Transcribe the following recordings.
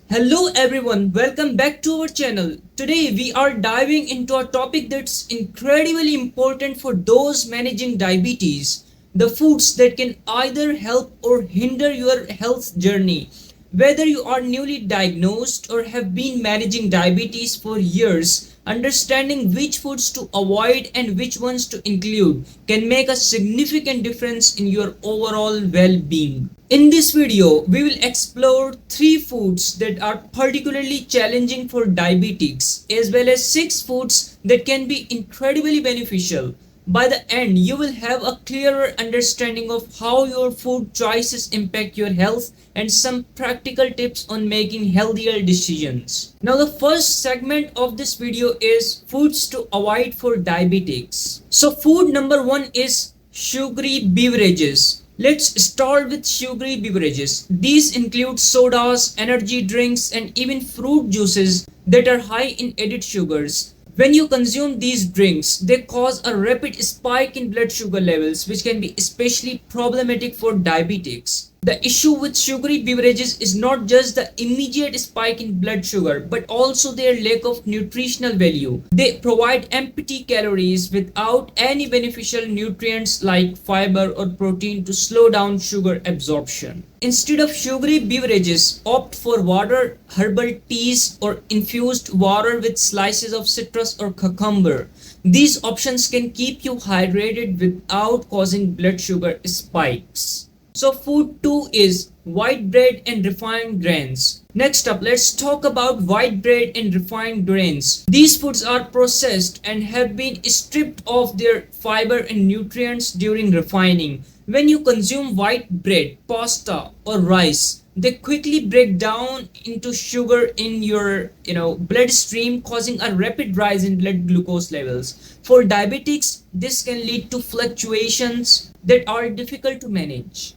Hello everyone, welcome back to our channel. Today we are diving into a topic that's incredibly important for those managing diabetes. The foods that can either help or hinder your health journey. Whether you are newly diagnosed or have been managing diabetes for years, understanding which foods to avoid and which ones to include can make a significant difference in your overall well-being. In this video, we will explore 3 foods that are particularly challenging for diabetics, as well as 6 foods that can be incredibly beneficial. By the end, you will have a clearer understanding of how your food choices impact your health and some practical tips on making healthier decisions. Now, the first segment of this video is foods to avoid for diabetics. So, food number 1 is sugary beverages. Let's start with sugary beverages. These include sodas, energy drinks, and even fruit juices that are high in added sugars. When you consume these drinks, they cause a rapid spike in blood sugar levels, which can be especially problematic for diabetics. The issue with sugary beverages is not just the immediate spike in blood sugar, but also their lack of nutritional value. They provide empty calories without any beneficial nutrients like fiber or protein to slow down sugar absorption. Instead of sugary beverages, opt for water, herbal teas, or infused water with slices of citrus or cucumber. These options can keep you hydrated without causing blood sugar spikes. So food 2 is white bread and refined grains. Next up, let's talk about white bread and refined grains. These foods are processed and have been stripped of their fiber and nutrients during refining. When you consume white bread, pasta, or rice, they quickly break down into sugar in your bloodstream, causing a rapid rise in blood glucose levels. For diabetics, this can lead to fluctuations that are difficult to manage.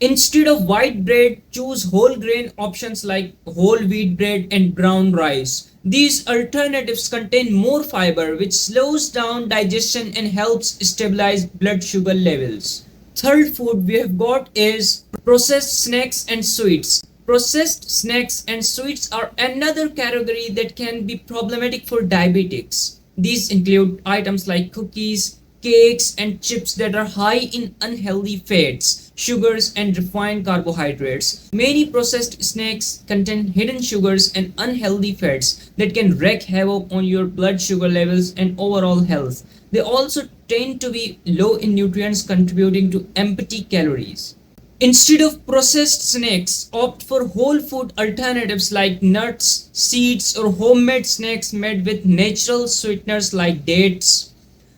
Instead of white bread, choose whole grain options like whole wheat bread and brown rice. These alternatives contain more fiber, which slows down digestion and helps stabilize blood sugar levels. Third food we have got is processed snacks and sweets. Processed snacks and sweets are another category that can be problematic for diabetics. These include items like cookies, cakes, and chips that are high in unhealthy fats, sugars, and refined carbohydrates. Many processed snacks contain hidden sugars and unhealthy fats that can wreak havoc on your blood sugar levels and overall health. They also tend to be low in nutrients, contributing to empty calories. Instead of processed snacks, opt for whole food alternatives like nuts, seeds, or homemade snacks made with natural sweeteners like dates.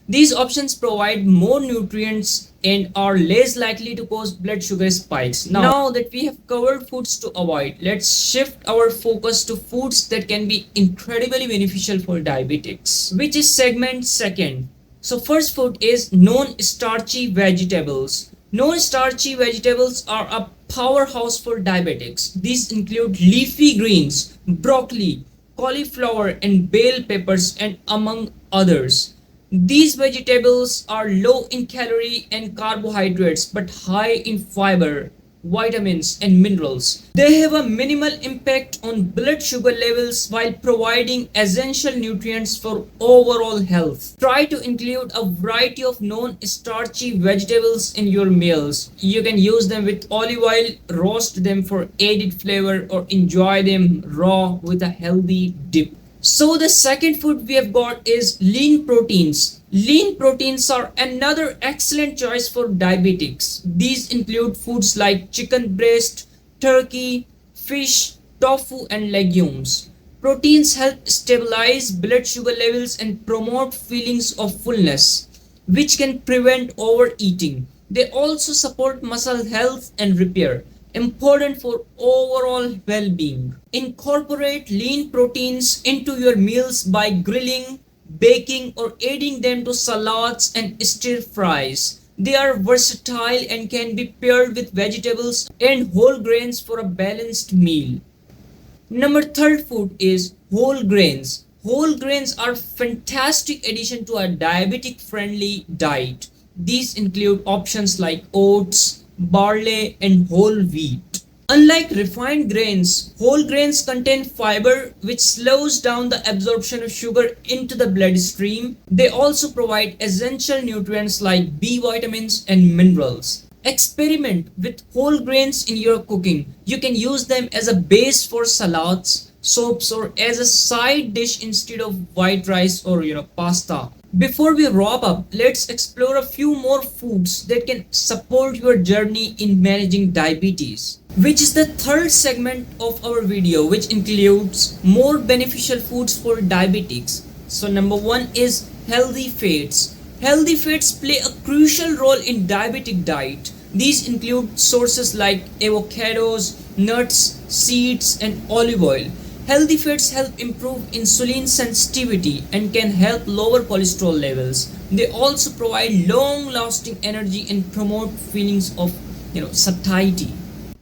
These options provide more nutrients and are less likely to cause blood sugar spikes. Now that we have covered foods to avoid, let's shift our focus to foods that can be incredibly beneficial for diabetics, which is segment second. So first food is non-starchy vegetables. Non-starchy vegetables are a powerhouse for diabetics. These include leafy greens, broccoli, cauliflower, and bell peppers, and among others. These vegetables are low in calorie and carbohydrates but high in fiber, vitamins, and minerals. They have a minimal impact on blood sugar levels while providing essential nutrients for overall health. Try to include a variety of non-starchy vegetables in your meals. You can use them with olive oil, roast them for added flavor, or enjoy them raw with a healthy dip. So the second food we have got is lean proteins. Lean proteins are another excellent choice for diabetics. These include foods like chicken breast, turkey, fish, tofu, and legumes. Proteins help stabilize blood sugar levels and promote feelings of fullness, which can prevent overeating. They also support muscle health and repair, important for overall well-being. Incorporate lean proteins into your meals by grilling, baking, or adding them to salads and stir fries. They are versatile and can be paired with vegetables and whole grains for a balanced meal. Number third food is whole grains. Whole grains are fantastic addition to a diabetic friendly diet. These include options like oats, barley, and whole wheat. Unlike refined grains, whole grains contain fiber which slows down the absorption of sugar into the bloodstream. They also provide essential nutrients like B vitamins and minerals. Experiment with whole grains in your cooking. You can use them as a base for salads, soups, or as a side dish instead of white rice or pasta. Before we wrap up, let's explore a few more foods that can support your journey in managing diabetes, which is the third segment of our video, which includes more beneficial foods for diabetics. So number one is healthy fats. Healthy fats play a crucial role in diabetic diet. These include sources like avocados, nuts, seeds, and olive oil. Healthy fats help improve insulin sensitivity and can help lower cholesterol levels. They also provide long-lasting energy and promote feelings of, satiety.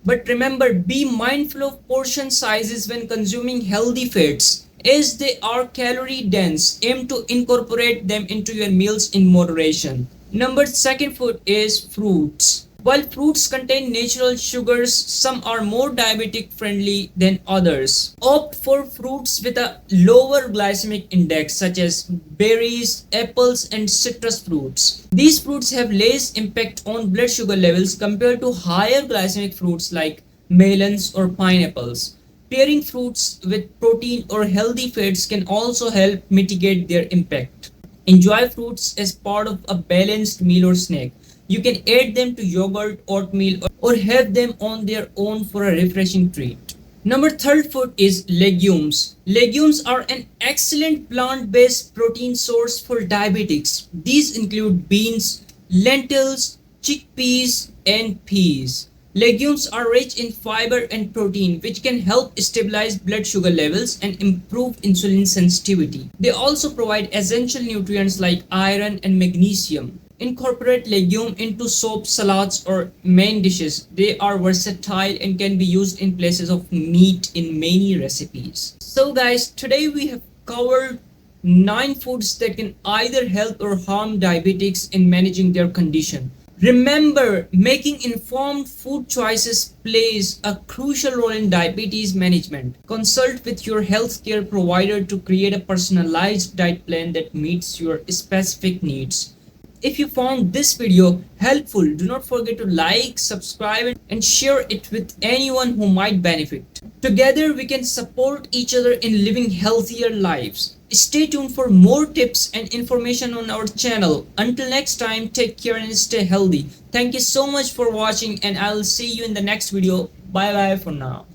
But remember, be mindful of portion sizes when consuming healthy fats, as they are calorie dense. Aim to incorporate them into your meals in moderation. Number second food is fruits. While fruits contain natural sugars, some are more diabetic friendly than others. Opt for fruits with a lower glycemic index such as berries, apples, and citrus fruits. These fruits have less impact on blood sugar levels compared to higher glycemic fruits like melons or pineapples. Pairing fruits with protein or healthy fats can also help mitigate their impact. Enjoy fruits as part of a balanced meal or snack. You can add them to yogurt, oatmeal, or have them on their own for a refreshing treat. Number third food is legumes. Legumes are an excellent plant-based protein source for diabetics. These include beans, lentils, chickpeas, and peas. Legumes are rich in fiber and protein, which can help stabilize blood sugar levels and improve insulin sensitivity. They also provide essential nutrients like iron and magnesium. Incorporate legume into soup, salads, or main dishes. They are versatile and can be used in places of meat in many recipes. So guys, today we have covered 9 foods that can either help or harm diabetics in managing their condition. Remember, making informed food choices plays a crucial role in diabetes management. Consult with your healthcare provider to create a personalized diet plan that meets your specific needs. If you found this video helpful, do not forget to like, subscribe, and share it with anyone who might benefit. Together, we can support each other in living healthier lives. Stay tuned for more tips and information on our channel. Until next time, take care and stay healthy. Thank you so much for watching, and I'll see you in the next video. Bye bye for now.